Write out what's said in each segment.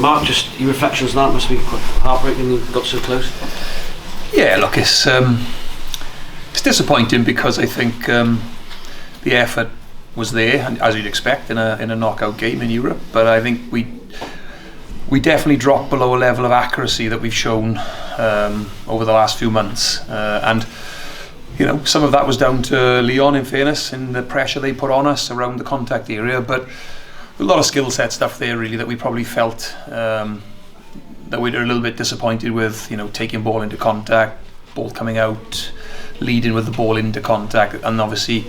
Mark, just your reflections on that must be quite heartbreaking. You got so close. Yeah, look, it's disappointing because I think the effort was there, as you'd expect in a knockout game in Europe. But I think we definitely dropped below a level of accuracy that we've shown over the last few months, and some of that was down to Lyon, in fairness, and the pressure they put on us around the contact area. But a lot of skill set stuff there, really, that we probably felt that we were a little bit disappointed with. Taking ball into contact, ball coming out, leading with the ball into contact, and obviously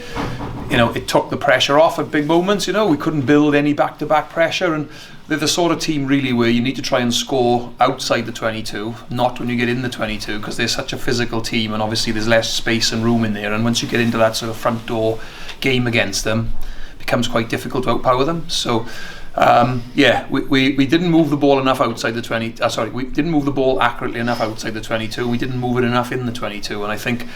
it took the pressure off at big moments. We couldn't build any back-to-back pressure, and they're the sort of team really where you need to try and score outside the 22, not when you get in the 22, because they're such a physical team, and obviously there's less space and room in there, and once you get into that sort of front door game against them, it becomes quite difficult to outpower them. So we didn't move the ball enough outside the 20. We didn't move the ball accurately enough outside the 22. We didn't move it enough in the 22, and I think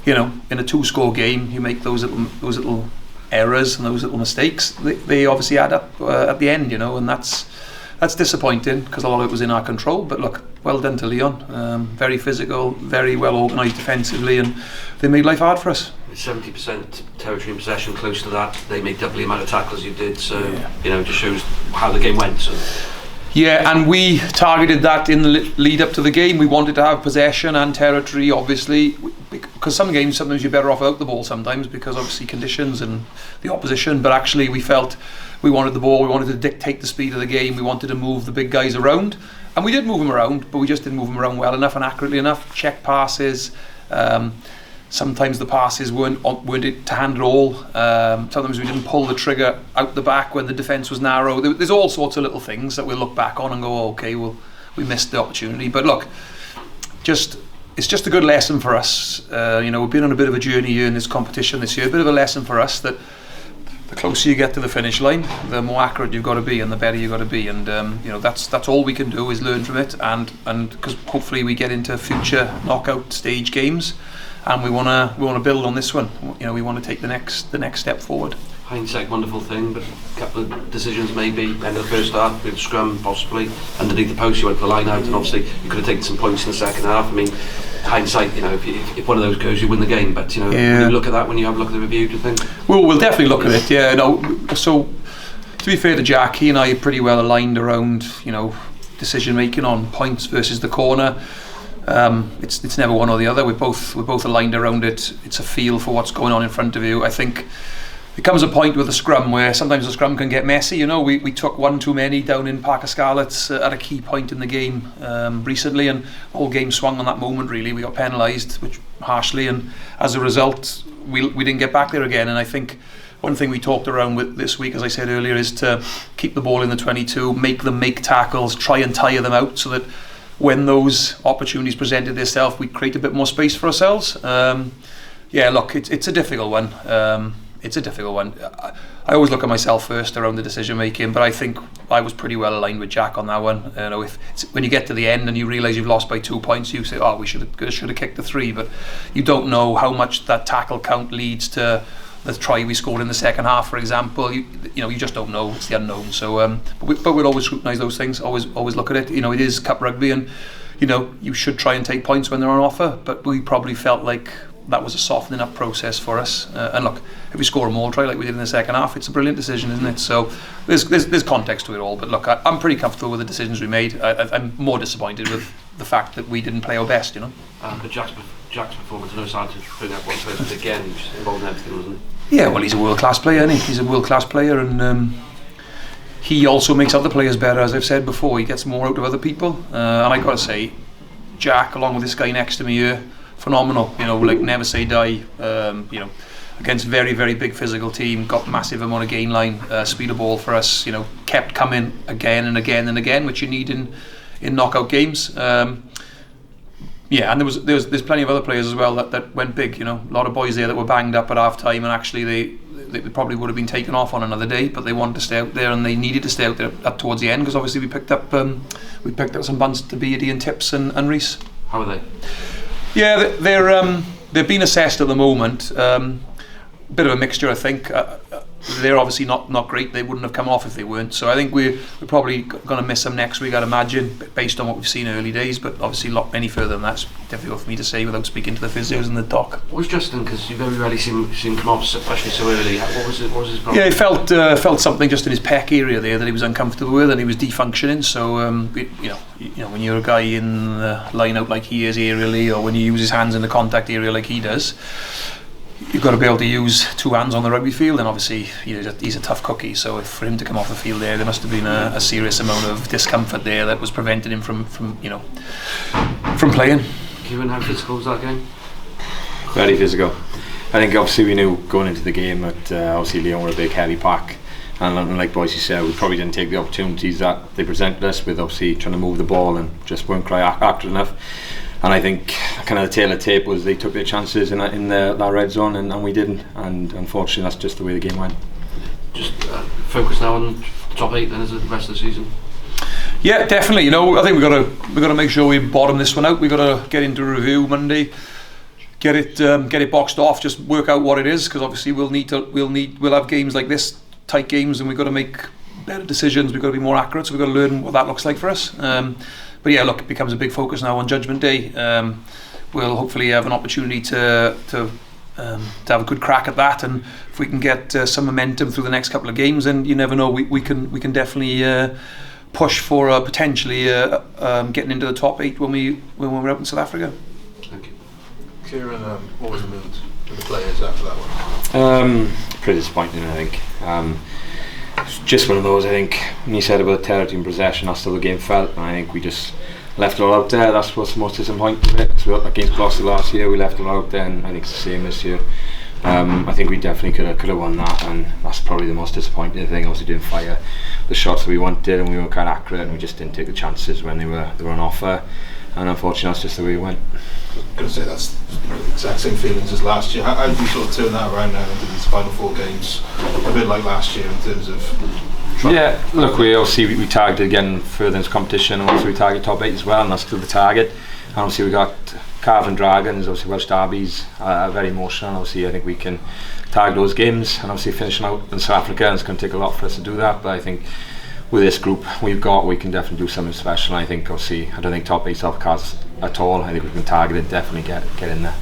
in a 2-score game, you make those little errors and those little mistakes. They obviously add up at the end, and that's disappointing because a lot of it was in our control. But look, well done to Lyon. Very physical, very well organised defensively, and they made life hard for us. 70% territory in possession, close to that. They made double the amount of tackles you did, so it just shows how the game went. So. Yeah, and we targeted that in the lead up to the game. We wanted to have possession and territory, obviously, because sometimes you're better off without the ball sometimes, because obviously conditions and the opposition. But actually we felt we wanted the ball, we wanted to dictate the speed of the game, we wanted to move the big guys around, and we did move them around, but we just didn't move them around well enough and accurately enough. Check passes, sometimes the passes weren't to hand at all. Sometimes we didn't pull the trigger out the back when the defence was narrow. There's all sorts of little things that we'll look back on and go, oh, okay, well, we missed the opportunity. But look, it's just a good lesson for us. We've been on a bit of a journey here in this competition this year. A bit of a lesson for us that the closer you get to the finish line, the more accurate you've got to be and the better you've got to be. And that's all we can do is learn from it, and because hopefully we get into future knockout stage games. And we want to build on this one. We want to take the next step forward. Hindsight, wonderful thing, but a couple of decisions maybe. End of the first half, with scrum possibly underneath the post, you went for the line out, and obviously you could have taken some points in the second half. I mean, hindsight, if one of those goes, you win the game. But when you look at that, when you have a look at the review, do you think? Well, we'll definitely look at it. Yeah, no. So to be fair to Jack, he and I are pretty well aligned around decision making on points versus the corner. It's never one or the other. We're both aligned around it. It's a feel for what's going on in front of you. I think there comes a point with a scrum where sometimes the scrum can get messy. We took one too many down in Parc y Scarlets at a key point in the game recently, and the whole game swung on that moment. Really, we got penalised, which harshly, and as a result, we didn't get back there again. And I think one thing we talked around with this week, as I said earlier, is to keep the ball in the 22, make them make tackles, try and tire them out, so that when those opportunities presented themselves, we create a bit more space for ourselves. Look, it's a difficult one. I always look at myself first around the decision making, but I think I was pretty well aligned with Jack on that one. When you get to the end and you realise you've lost by 2 points, you say, "Oh, we should have kicked the 3," but you don't know how much that tackle count leads to the try we scored in the second half, for example. You just don't know. It's the unknown. So, but we'll always scrutinise those things. Always look at it. It is cup rugby, and you should try and take points when they're on offer. But we probably felt like that was a softening up process for us. And look, if we score a more try like we did in the second half, it's a brilliant decision, isn't it? So there's context to it all. But look, I'm pretty comfortable with the decisions we made. I'm more disappointed with the fact that we didn't play our best. But Jack's performance, I know it's hard to bring up one person again. He was involved in everything, wasn't he? Yeah, well, he's a world-class player, isn't he? He's a world-class player, and he also makes other players better, as I've said before. He gets more out of other people, and I got to say, Jack, along with this guy next to me here, phenomenal. Like never say die. Against very, very big physical team, got massive amount of gain line, speed of ball for us. Kept coming again and again and again, which you need in knockout games. And there's plenty of other players as well that went big. A lot of boys there that were banged up at half time, and actually they probably would have been taken off on another day, but they wanted to stay out there, and they needed to stay out there towards the end, because obviously we picked up some bunts to Beatty and Tips and Reese. How are they? Yeah, they're being assessed at the moment. Bit of a mixture, I think. they're obviously not great. They wouldn't have come off if they weren't. So I think we're probably going to miss them next week, I'd imagine, based on what we've seen early days. But obviously, any further than that's difficult for me to say without speaking to the physios and the doc. What was Justin? Because you very rarely seen him come off, especially so early. What was his problem? Yeah, he felt something just in his pec area there that he was uncomfortable with, and he was defunctioning. So when you're a guy in the line out like he is aerially, or when you use his hands in the contact area like he does, you've got to be able to use two hands on the rugby field, and obviously he's a tough cookie, so for him to come off the field there must have been a serious amount of discomfort there that was preventing him from playing. Keiran, how physical was that game? Very physical. I think obviously we knew going into the game that obviously Lyon were a big heavy pack, and like Boise said, we probably didn't take the opportunities that they presented us with, obviously trying to move the ball and just weren't quite accurate enough. And I think kind of the tail of the tape was they took their chances in that red zone, and we didn't. And unfortunately, that's just the way the game went. Just focus now on top 8 then as the rest of the season. Yeah, definitely. I think we got to make sure we bottom this one out. We got to get into review Monday, get it boxed off, just work out what it is, because obviously we'll have games like this, tight games, and we've got to make better decisions. We've got to be more accurate, so we've got to learn what that looks like for us. But yeah, look, it becomes a big focus now on Judgment Day. We'll hopefully have an opportunity to have a good crack at that, and if we can get some momentum through the next couple of games, then you never know, we can definitely push for potentially getting into the top 8 when we're out in South Africa. Thank you. Keiran, what was the mood with the players after that one? Pretty disappointing, I think. Just one of those, I think, when you said about territory and possession, that's how the game felt, and I think we just left it all out there. That's what's the most disappointing of it, because we got against Gloucester last year, we left it all out there, and I think it's the same this year. I think we definitely could have won that, and that's probably the most disappointing thing. Obviously didn't fire the shots that we wanted, and we were kind of accurate, and we just didn't take the chances when they were on offer, and unfortunately that's just the way it went. I was going to say that's the exact same feelings as last year. How do you sort of turn that around now into these final 4 games, a bit like last year in terms of Yeah, look, we obviously we targeted again further into competition, and also we target top 8 as well, and that's still the target. And obviously we got Cardiff and Dragons, obviously Welsh derbies, very emotional. Obviously I think we can target those games, and obviously finishing out in South Africa, and it's going to take a lot for us to do that, but I think with this group we can definitely do something special. And I think obviously I don't think top 8's off the cards at all. I think we can target it, definitely get in there.